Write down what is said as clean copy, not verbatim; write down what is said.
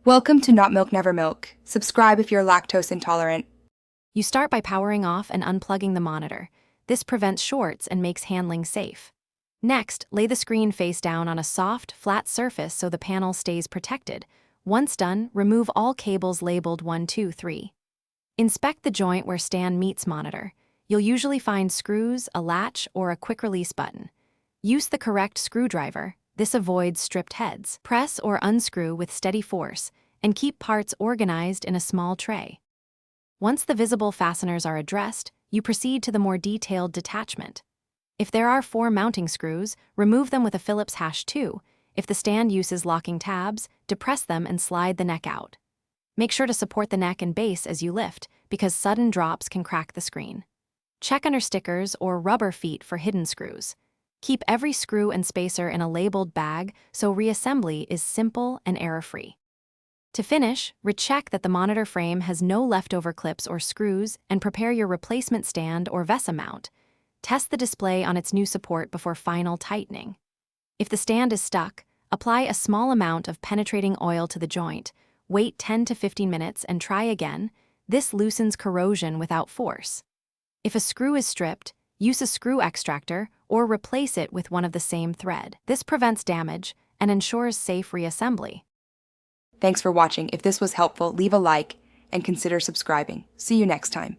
Welcome to Not Milk Never Milk. Subscribe if you're lactose intolerant. You start by powering off and unplugging the monitor. This prevents shorts and makes handling safe. Next, lay the screen face down on a soft, flat surface so the panel stays protected. Once done, remove all cables labeled 1, 2, 3. Inspect the joint where stand meets monitor. You'll usually find screws, a latch, or a quick-release button. Use the correct screwdriver. This avoids stripped heads. Press or unscrew with steady force, and keep parts organized in a small tray. Once the visible fasteners are addressed, you proceed to the more detailed detachment. If there are 4 mounting screws, remove them with a Phillips #2. If the stand uses locking tabs, depress them and slide the neck out. Make sure to support the neck and base as you lift, because sudden drops can crack the screen. Check under stickers or rubber feet for hidden screws. Keep every screw and spacer in a labeled bag so reassembly is simple and error-free. To finish, recheck that the monitor frame has no leftover clips or screws and prepare your replacement stand or VESA mount. Test the display on its new support before final tightening. If the stand is stuck, apply a small amount of penetrating oil to the joint, wait 10 to 15 minutes and try again. This loosens corrosion without force. If a screw is stripped, use a screw extractor or replace it with one of the same thread. This prevents damage and ensures safe reassembly. Thanks for watching. If this was helpful, leave a like and consider subscribing. See you next time.